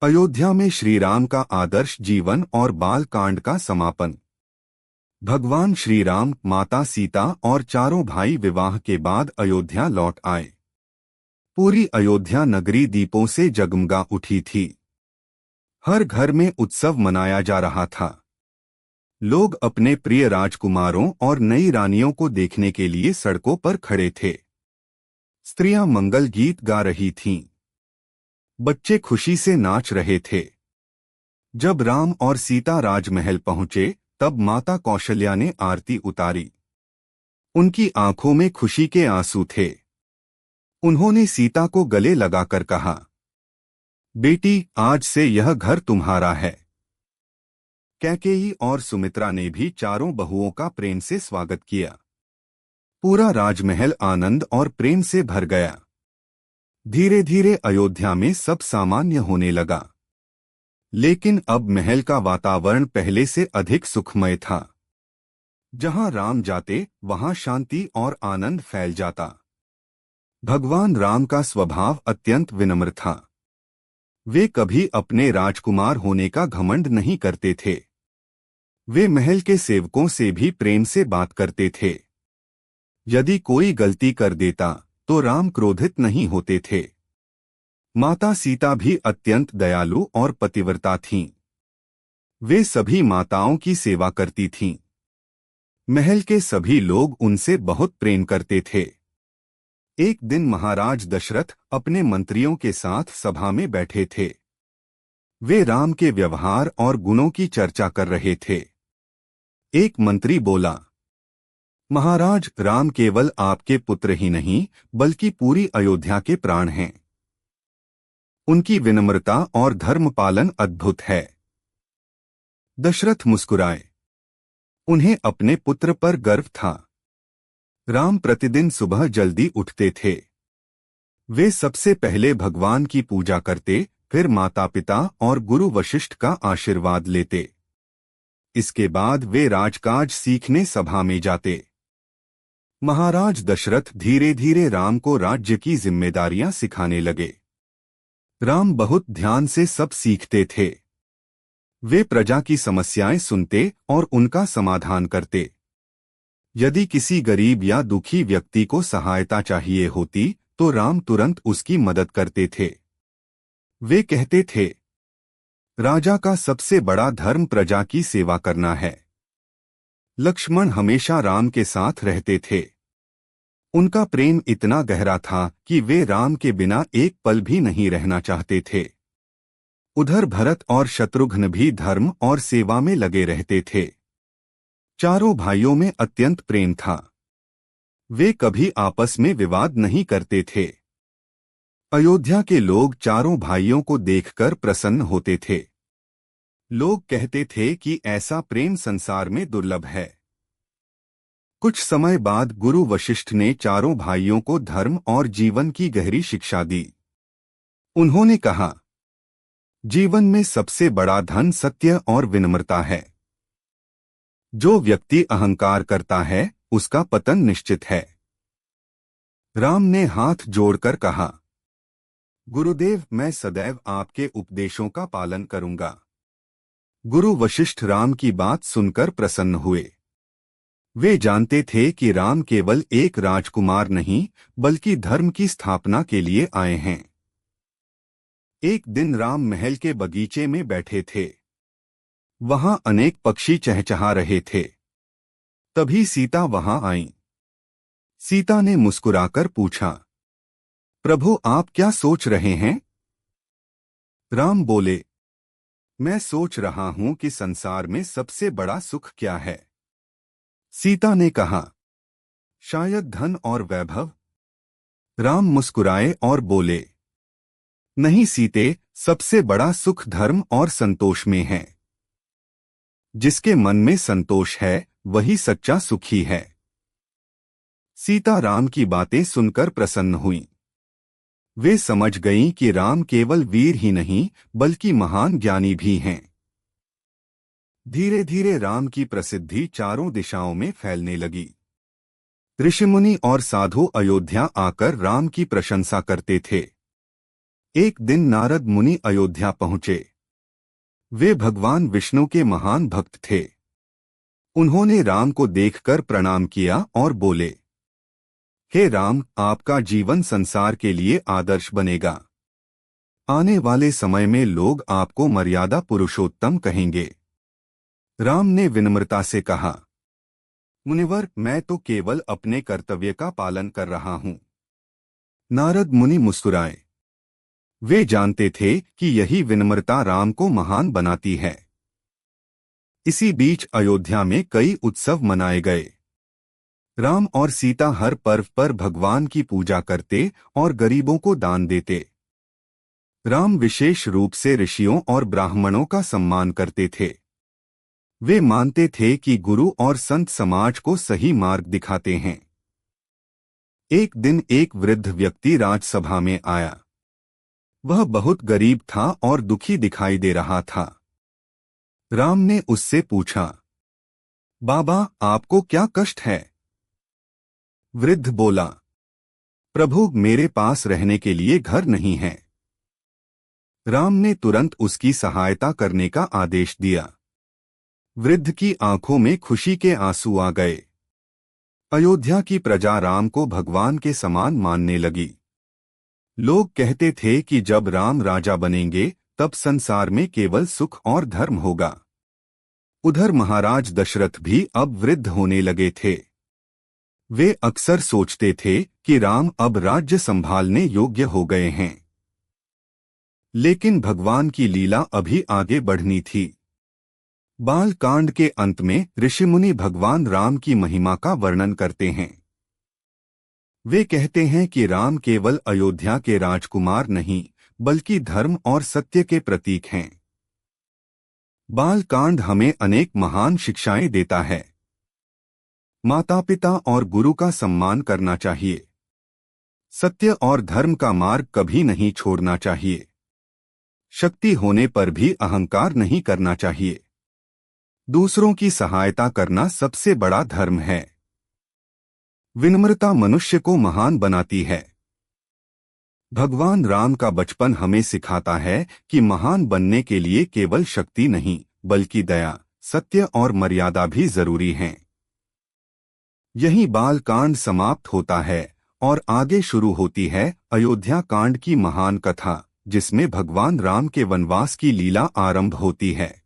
अयोध्या में श्री राम का आदर्श जीवन और बाल कांड का समापन। भगवान श्री राम, माता सीता और चारों भाई विवाह के बाद अयोध्या लौट आए। पूरी अयोध्या नगरी दीपों से जगमगा उठी थी। हर घर में उत्सव मनाया जा रहा था। लोग अपने प्रिय राजकुमारों और नई रानियों को देखने के लिए सड़कों पर खड़े थे। स्त्रियां मंगल गीत गा रही थीं। बच्चे खुशी से नाच रहे थे। जब राम और सीता राजमहल पहुंचे, तब माता कौशल्या ने आरती उतारी। उनकी आंखों में खुशी के आंसू थे। उन्होंने सीता को गले लगाकर कहा, बेटी, आज से यह घर तुम्हारा है। कैकेयी और सुमित्रा ने भी चारों बहुओं का प्रेम से स्वागत किया। पूरा राजमहल आनंद और प्रेम से भर गया। धीरे धीरे अयोध्या में सब सामान्य होने लगा। लेकिन अब महल का वातावरण पहले से अधिक सुखमय था। जहां राम जाते, वहां शांति और आनंद फैल जाता। भगवान राम का स्वभाव अत्यंत विनम्र था। वे कभी अपने राजकुमार होने का घमंड नहीं करते थे। वे महल के सेवकों से भी प्रेम से बात करते थे। यदि कोई गलती कर देता तो राम क्रोधित नहीं होते थे। माता सीता भी अत्यंत दयालु और पतिव्रता थीं। वे सभी माताओं की सेवा करती थीं। महल के सभी लोग उनसे बहुत प्रेम करते थे। एक दिन महाराज दशरथ अपने मंत्रियों के साथ सभा में बैठे थे। वे राम के व्यवहार और गुणों की चर्चा कर रहे थे। एक मंत्री बोला, महाराज, राम केवल आपके पुत्र ही नहीं, बल्कि पूरी अयोध्या के प्राण हैं। उनकी विनम्रता और धर्म पालन अद्भुत है। दशरथ मुस्कुराए। उन्हें अपने पुत्र पर गर्व था। राम प्रतिदिन सुबह जल्दी उठते थे। वे सबसे पहले भगवान की पूजा करते, फिर माता पिता और गुरु वशिष्ठ का आशीर्वाद लेते। इसके बाद वे राजकाज सीखने सभा में जाते। महाराज दशरथ धीरे धीरे राम को राज्य की जिम्मेदारियां सिखाने लगे। राम बहुत ध्यान से सब सीखते थे। वे प्रजा की समस्याएं सुनते और उनका समाधान करते। यदि किसी गरीब या दुखी व्यक्ति को सहायता चाहिए होती, तो राम तुरंत उसकी मदद करते थे। वे कहते थे, राजा का सबसे बड़ा धर्म प्रजा की सेवा करना है। लक्ष्मण हमेशा राम के साथ रहते थे। उनका प्रेम इतना गहरा था कि वे राम के बिना एक पल भी नहीं रहना चाहते थे। उधर भरत और शत्रुघ्न भी धर्म और सेवा में लगे रहते थे। चारों भाइयों में अत्यंत प्रेम था। वे कभी आपस में विवाद नहीं करते थे। अयोध्या के लोग चारों भाइयों को देखकर प्रसन्न होते थे। लोग कहते थे कि ऐसा प्रेम संसार में दुर्लभ है। कुछ समय बाद गुरु वशिष्ठ ने चारों भाइयों को धर्म और जीवन की गहरी शिक्षा दी। उन्होंने कहा, जीवन में सबसे बड़ा धन सत्य और विनम्रता है। जो व्यक्ति अहंकार करता है, उसका पतन निश्चित है। राम ने हाथ जोड़कर कहा, गुरुदेव, मैं सदैव आपके उपदेशों का पालन करूंगा। गुरु वशिष्ठ राम की बात सुनकर प्रसन्न हुए। वे जानते थे कि राम केवल एक राजकुमार नहीं, बल्कि धर्म की स्थापना के लिए आए हैं। एक दिन राम महल के बगीचे में बैठे थे। वहां अनेक पक्षी चहचहा रहे थे। तभी सीता वहां आईं। सीता ने मुस्कुराकर पूछा, प्रभु, आप क्या सोच रहे हैं? राम बोले, मैं सोच रहा हूं कि संसार में सबसे बड़ा सुख क्या है। सीता ने कहा, शायद धन और वैभव। राम मुस्कुराए और बोले, नहीं सीते, सबसे बड़ा सुख धर्म और संतोष में है। जिसके मन में संतोष है, वही सच्चा सुखी है। सीता राम की बातें सुनकर प्रसन्न हुईं। वे समझ गईं कि राम केवल वीर ही नहीं, बल्कि महान ज्ञानी भी हैं। धीरे धीरे राम की प्रसिद्धि चारों दिशाओं में फैलने लगी। ऋषिमुनि और साधु अयोध्या आकर राम की प्रशंसा करते थे। एक दिन नारद मुनि अयोध्या पहुंचे। वे भगवान विष्णु के महान भक्त थे। उन्होंने राम को देखकर प्रणाम किया और बोले, हे राम, आपका जीवन संसार के लिए आदर्श बनेगा। आने वाले समय में लोग आपको मर्यादा पुरुषोत्तम कहेंगे। राम ने विनम्रता से कहा, मुनिवर, मैं तो केवल अपने कर्तव्य का पालन कर रहा हूं। नारद मुनि मुस्कुराए। वे जानते थे कि यही विनम्रता राम को महान बनाती है। इसी बीच अयोध्या में कई उत्सव मनाए गए। राम और सीता हर पर्व पर भगवान की पूजा करते और गरीबों को दान देते। राम विशेष रूप से ऋषियों और ब्राह्मणों का सम्मान करते थे। वे मानते थे कि गुरु और संत समाज को सही मार्ग दिखाते हैं। एक दिन एक वृद्ध व्यक्ति राजसभा में आया। वह बहुत गरीब था और दुखी दिखाई दे रहा था। राम ने उससे पूछा, बाबा, आपको क्या कष्ट है? वृद्ध बोला, प्रभु, मेरे पास रहने के लिए घर नहीं है। राम ने तुरंत उसकी सहायता करने का आदेश दिया। वृद्ध की आंखों में खुशी के आंसू आ गए। अयोध्या की प्रजा राम को भगवान के समान मानने लगी। लोग कहते थे कि जब राम राजा बनेंगे तब संसार में केवल सुख और धर्म होगा। उधर महाराज दशरथ भी अब वृद्ध होने लगे थे। वे अक्सर सोचते थे कि राम अब राज्य संभालने योग्य हो गए हैं। लेकिन भगवान की लीला अभी आगे बढ़नी थी। बाल कांड के अंत में ऋषिमुनि भगवान राम की महिमा का वर्णन करते हैं। वे कहते हैं कि राम केवल अयोध्या के राजकुमार नहीं, बल्कि धर्म और सत्य के प्रतीक हैं। बाल कांड हमें अनेक महान शिक्षाएं देता है। माता पिता और गुरु का सम्मान करना चाहिए। सत्य और धर्म का मार्ग कभी नहीं छोड़ना चाहिए। शक्ति होने पर भी अहंकार नहीं करना चाहिए। दूसरों की सहायता करना सबसे बड़ा धर्म है। विनम्रता मनुष्य को महान बनाती है। भगवान राम का बचपन हमें सिखाता है कि महान बनने के लिए केवल शक्ति नहीं, बल्कि दया, सत्य और मर्यादा भी जरूरी हैं। यही बाल कांड समाप्त होता है और आगे शुरू होती है अयोध्या कांड की महान कथा, जिसमें भगवान राम के वनवास की लीला आरंभ होती है।